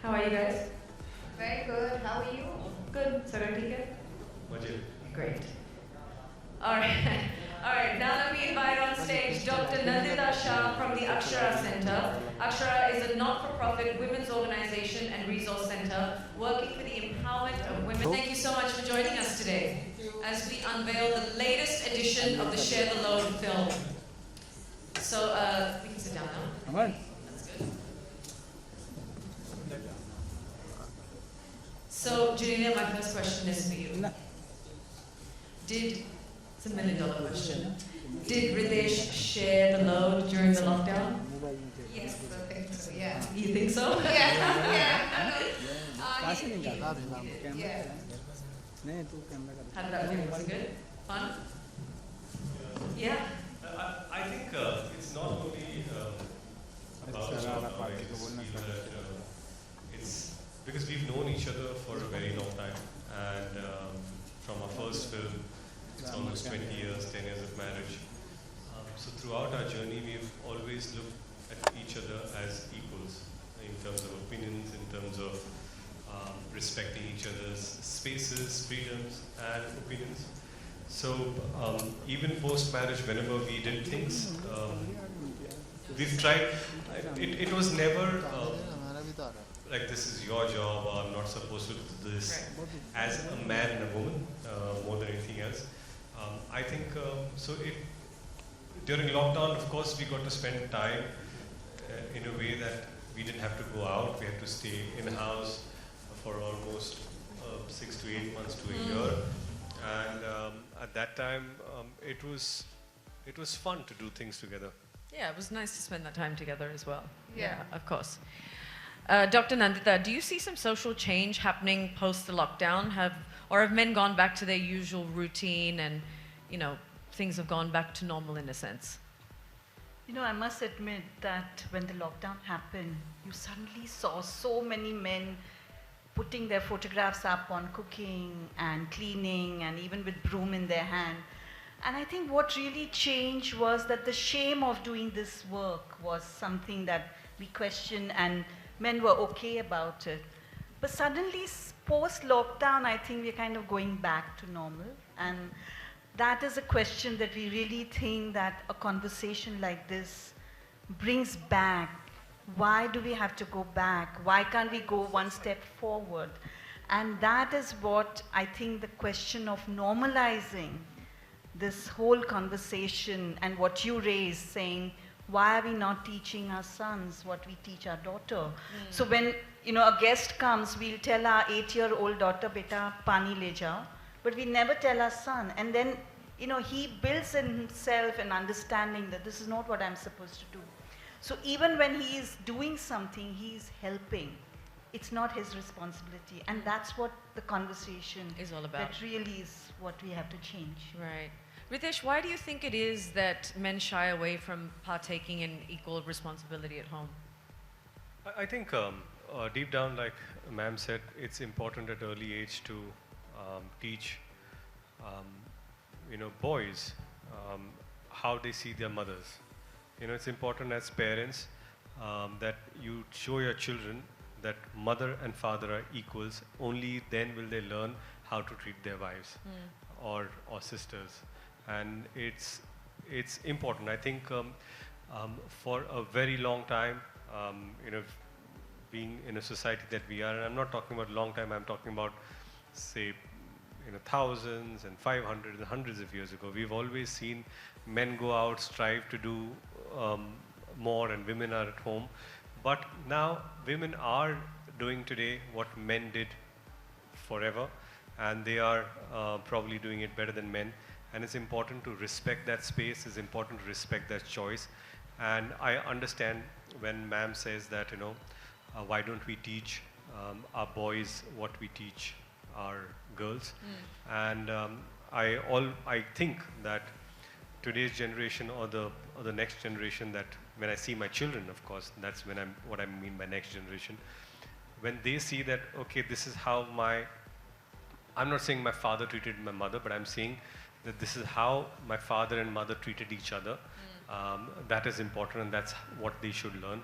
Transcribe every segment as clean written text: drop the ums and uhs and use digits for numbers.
How are you guys? Very good. How are you? Good. Sarah, Majid. Great. All right. All right. Now let me invite on stage Dr. Nandita Shah from the Akshara Center. Akshara is a not-for-profit women's organization and resource center working for the empowerment of women. Thank you so much for joining us today as we unveil the latest edition of the Share the Load film. So we can sit down now. That's good. So, Genelia, my first question is for you. It's a $1 million question. Did Riteish share the load during the lockdown? Yes, I think so. Yeah. You think so? Yeah. Yeah. How did that feel? Was it good? Fun? Yeah. I think it's not only about the lockdown. It's because we've known each other for a very long time, and from our first film, it's almost 20 years, 10 years of marriage. So throughout our journey, we've always looked at each other as equals in terms of opinions, in terms of respecting each other's spaces, freedoms, and opinions. So even post-marriage, whenever we did things, we've tried. It was never like this is your job, or I'm not supposed to do this. As a man and a woman, more than anything else. I think so. During lockdown, of course, we got to spend time in a way that we didn't have to go out. We had to stay in the house for almost 6 to 8 months to a year. And at that time, it was fun to do things together. Yeah, it was nice to spend that time together as well. Yeah. Of course. Dr. Nandita, do you see some social change happening post the lockdown? Have men gone back to their usual routine and, things have gone back to normal in a sense? I must admit that when the lockdown happened, you suddenly saw so many men putting their photographs up on cooking and cleaning and even with broom in their hand. And I think what really changed was that the shame of doing this work was something that we questioned, and men were okay about it. But suddenly, post-lockdown, I think we're kind of going back to normal. And that is a question that we really think that a conversation like this brings back. Why do we have to go back? Why can't we go one step forward? And that is what I think the question of normalizing this whole conversation and what you raised, saying, why are we not teaching our sons what we teach our daughter? So when a guest comes, we'll tell our 8-year-old daughter, "Beta, pani le jao," but we never tell our son. And then he builds in himself an understanding that this is not what I'm supposed to do. So even when he is doing something, he's helping. It's not his responsibility. And that's what the conversation is all about. That really is what we have to change. Right. Ritesh, why do you think it is that men shy away from partaking in equal responsibility at home? I think deep down, like ma'am said, it's important at early age to teach boys how they see their mothers. It's important as parents that you show your children that mother and father are equals. Only then will they learn how to treat their wives or sisters. And it's important. I think for a very long time, being in a society that we are, and I'm not talking about long time, I'm talking about, say, thousands and 500 and hundreds of years ago, we've always seen men go out, strive to do more, and women are at home. But now women are doing today what men did forever, and they are probably doing it better than men. And it's important to respect that space, it's important to respect that choice. And I understand when ma'am says that, why don't we teach our boys what we teach our girls? And I think that today's generation or the next generation, that when I see my children, of course, that's what I mean by next generation. When they see that, okay, this is how I'm not saying my father treated my mother, but I'm saying that this is how my father and mother treated each other. That is important, and that's what they should learn.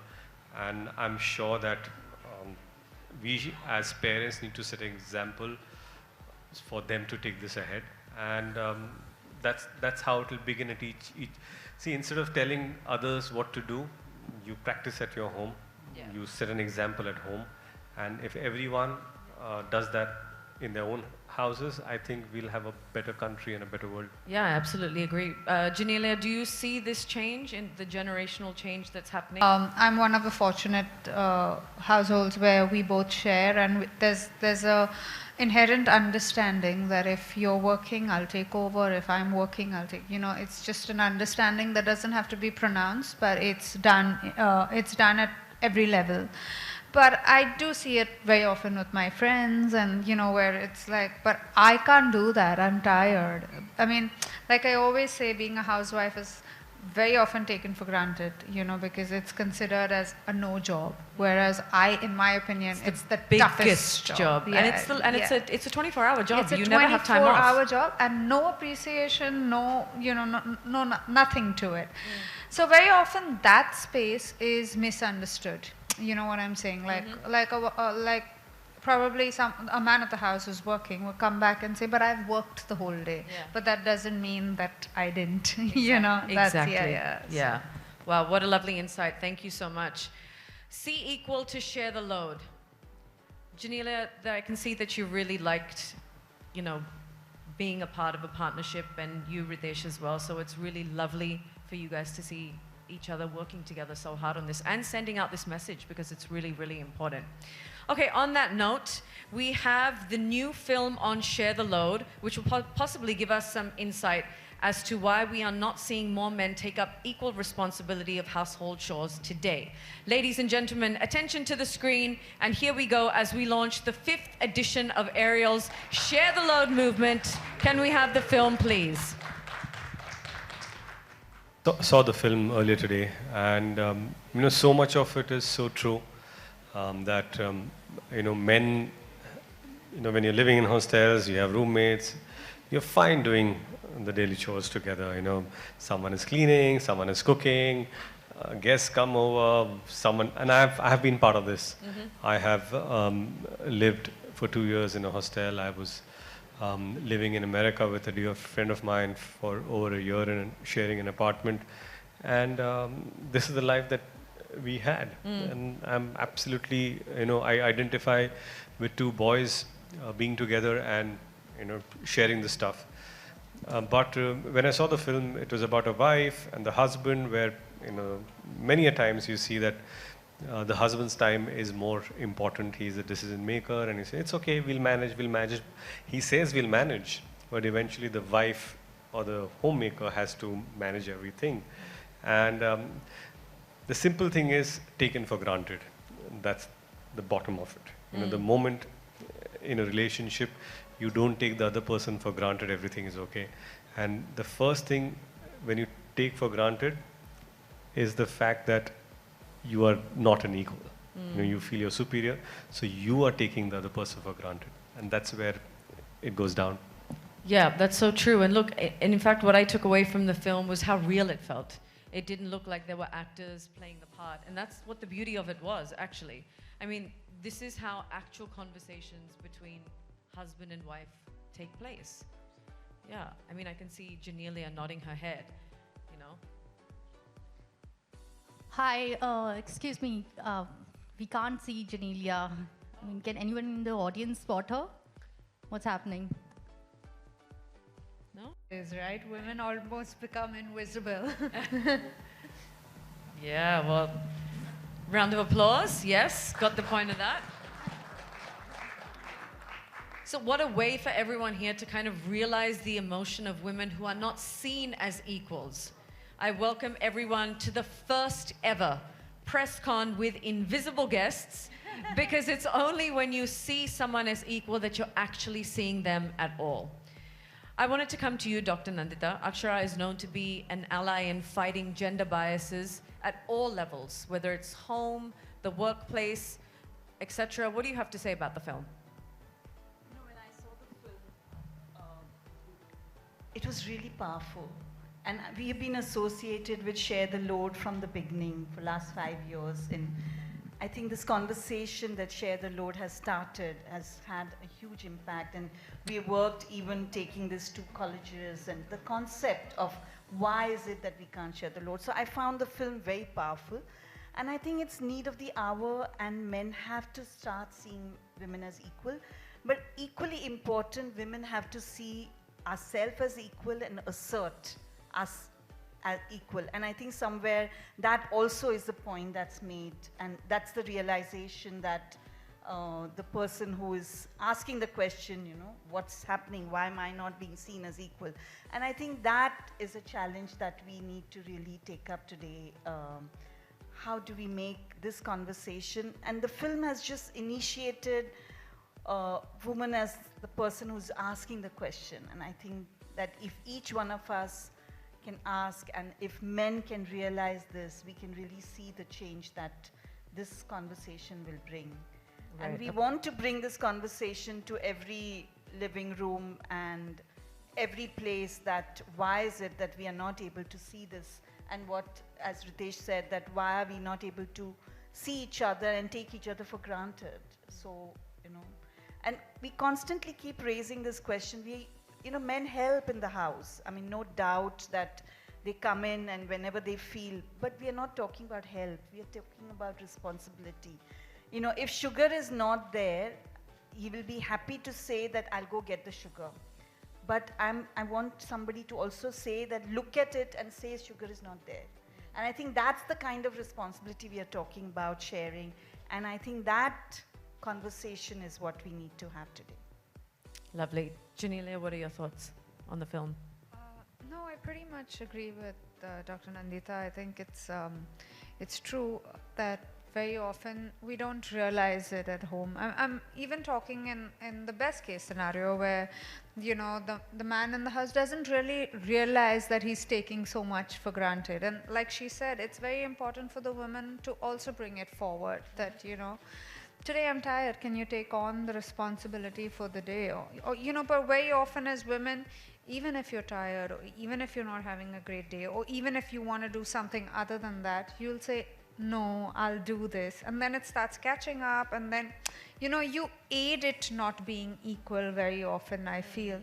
And I'm sure that we as parents need to set an example for them to take this ahead. And that's how it will begin at each. See, instead of telling others what to do, you practice at your home. Yeah. You set an example at home. And if everyone does that in their own houses, I think we'll have a better country and a better world. Yeah, I absolutely agree. Genelia, do you see this change in the generational change that's happening? I'm one of the fortunate households where we both share, and there's a inherent understanding that if you're working, I'll take over. If I'm working, I'll take. It's just an understanding that doesn't have to be pronounced, but it's done. It's done at every level. But I do see it very often with my friends, and where it's like, but I can't do that. I'm tired. I mean, like I always say, being a housewife is very often taken for granted, because it's considered as a no job. Whereas in my opinion, it's the toughest job. Yeah, and it's a 24-hour job. It's you a never have time off. 24-hour job, and no appreciation, nothing to it. So very often that space is misunderstood. You know what I'm saying? Like probably a man at the house who's working will come back and say, "But I've worked the whole day." Yeah. But that doesn't mean that I didn't. Exactly. That's, Yeah. Wow, what a lovely insight. Thank you so much. See equal to share the load. Genelia, I can see that you really liked, being a part of a partnership, and you, Riteish, as well. So it's really lovely for you guys to see each other working together so hard on this and sending out this message, because it's really, really important. Okay, on that note, we have the new film on Share the Load, which will possibly give us some insight as to why we are not seeing more men take up equal responsibility of household chores today. Ladies and gentlemen, attention to the screen, and here we go as we launch the 5th edition of Ariel's Share the Load movement. Can we have the film, please? Saw the film earlier today, and so much of it is so true that men, when you're living in hostels, you have roommates, you're fine doing the daily chores together. Someone is cleaning, someone is cooking, guests come over, and I have been part of this. I have lived for 2 years in a hostel. I was living in America with a dear friend of mine for over a year and sharing an apartment. And this is the life that we had. And I'm absolutely, I identify with 2 boys being together and, sharing the stuff. But when I saw the film, it was about a wife and the husband, where, many a times you see that the husband's time is more important. He's a decision maker, and he says, it's okay, we'll manage. He says we'll manage, but eventually the wife or the homemaker has to manage everything. And the simple thing is taken for granted. That's the bottom of it. The moment in a relationship, you don't take the other person for granted, everything is okay. And the first thing when you take for granted is the fact that you are not an equal. You feel you're superior, so you are taking the other person for granted. And that's where it goes down. Yeah, that's so true. And look, and in fact, what I took away from the film was how real it felt. It didn't look like there were actors playing the part. And that's what the beauty of it was, actually. I mean, this is how actual conversations between husband and wife take place. Yeah, I mean, I can see Genelia nodding her head, Hi, excuse me, we can't see Genelia. I mean, can anyone in the audience spot her? What's happening? No? Is right. Women almost become invisible. Yeah, well, round of applause. Yes, got the point of that. So what a way for everyone here to kind of realize the emotion of women who are not seen as equals. I welcome everyone to the first ever press con with invisible guests, because it's only when you see someone as equal that you're actually seeing them at all. I wanted to come to you, Dr. Nandita. Akshara is known to be an ally in fighting gender biases at all levels, whether it's home, the workplace, etc. What do you have to say about the film? When I saw the film, it was really powerful. And we have been associated with Share the Load from the beginning for the last 5 years in think this conversation that Share the Load has started has had a huge impact, and we worked even taking this to colleges and the concept of why is it that we can't share the load. So I found the film very powerful, and I think it's need of the hour, and men have to start seeing women as equal. But equally important, women have to see ourselves as equal and assert us as equal. And I think somewhere that also is the point that's made, and that's the realization that the person who is asking the question, you know, what's happening, why am I not being seen as equal? And I think that is a challenge that we need to really take up today. How do we make this conversation? And the film has just initiated woman as the person who's asking the question. And I think that if each one of us can ask, and if men can realize this, we can really see the change that this conversation will bring. Right. And we want to bring this conversation to every living room and every place, that why is it that we are not able to see this? And what, as Riteish said, that why are we not able to see each other and take each other for granted? So, you know, and we constantly keep raising this question. You know, men help in the house. I mean, no doubt that they come in and whenever they feel, but we are not talking about help. We are talking about responsibility. You know, if sugar is not there, he will be happy to say that I'll go get the sugar. But I want somebody to also say that, look at it and say sugar is not there. And I think that's the kind of responsibility we are talking about, sharing. And I think that conversation is what we need to have today. Lovely. Genelia, what are your thoughts on the film? No, I pretty much agree with Dr. Nandita. I think it's true that very often we don't realize it at home. I'm even talking in the best case scenario where, you know, the man in the house doesn't really realize that he's taking so much for granted. And like she said, it's very important for the woman to also bring it forward that, you know, today I'm tired, can you take on the responsibility for the day? Or you know, but very often as women, even if you're tired, or even if you're not having a great day, or even if you want to do something other than that, you'll say, no, I'll do this. And then it starts catching up, and then, you know, you aid it not being equal very often, I feel.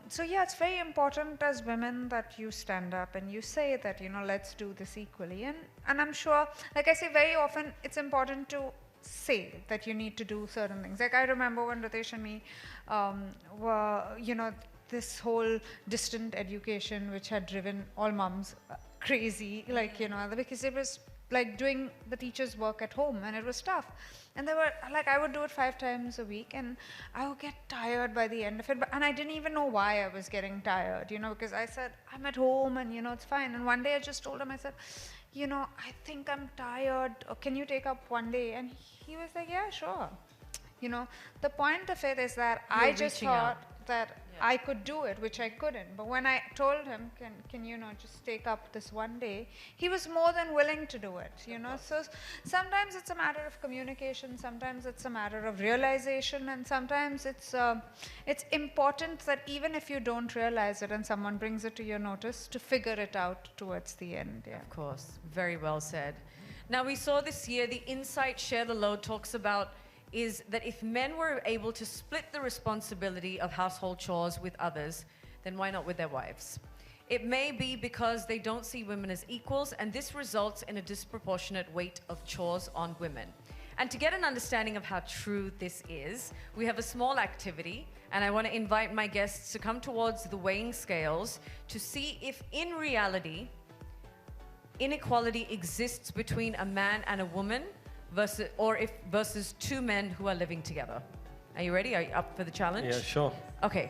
So yeah, it's very important as women that you stand up and you say that, you know, let's do this equally. And I'm sure, like I say, very often it's important to say that you need to do certain things. Like I remember when Riteish and me were, you know, this whole distant education which had driven all mums crazy, like, you know, because it was like doing the teacher's work at home, and it was tough. And there were, like, I would do it 5 times a week, and I would get tired by the end of it. And I didn't even know why I was getting tired, you know, because I said, I'm at home and, you know, it's fine. And one day I just told him, I said, you know, I think I'm tired. Or can you take up one day? And he was like, yeah, sure. You know, the point of it is that I just thought that I could do it, which I couldn't. But when I told him, can you know, just take up this one day, he was more than willing to do it, you know. So sometimes it's a matter of communication, sometimes it's a matter of realization, and sometimes it's important that even if you don't realize it and someone brings it to your notice, to figure it out towards the end. Yeah. Of course, very well said. Now we saw this year, the Insight Share the Load talks about is that if men were able to split the responsibility of household chores with others, then why not with their wives? It may be because they don't see women as equals, and this results in a disproportionate weight of chores on women. And to get an understanding of how true this is, we have a small activity, and I want to invite my guests to come towards the weighing scales to see if in reality inequality exists between a man and a woman, versus 2 men who are living together. Are you ready? Are you up for the challenge? Yeah, sure. Okay.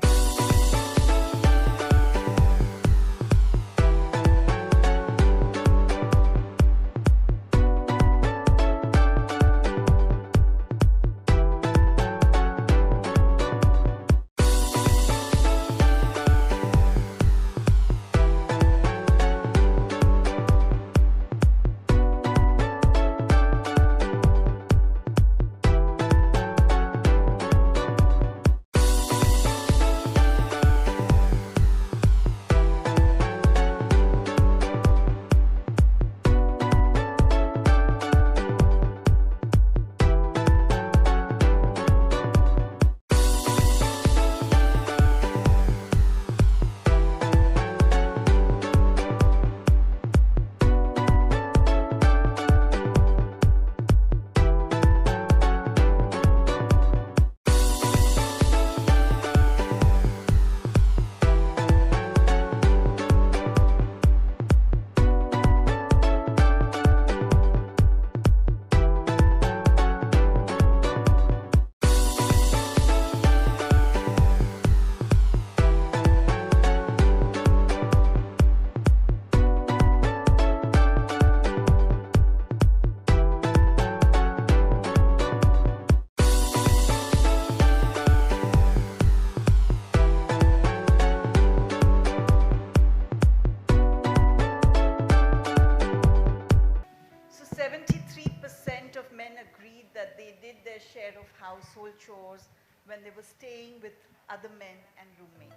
share of household chores when they were staying with other men and roommates.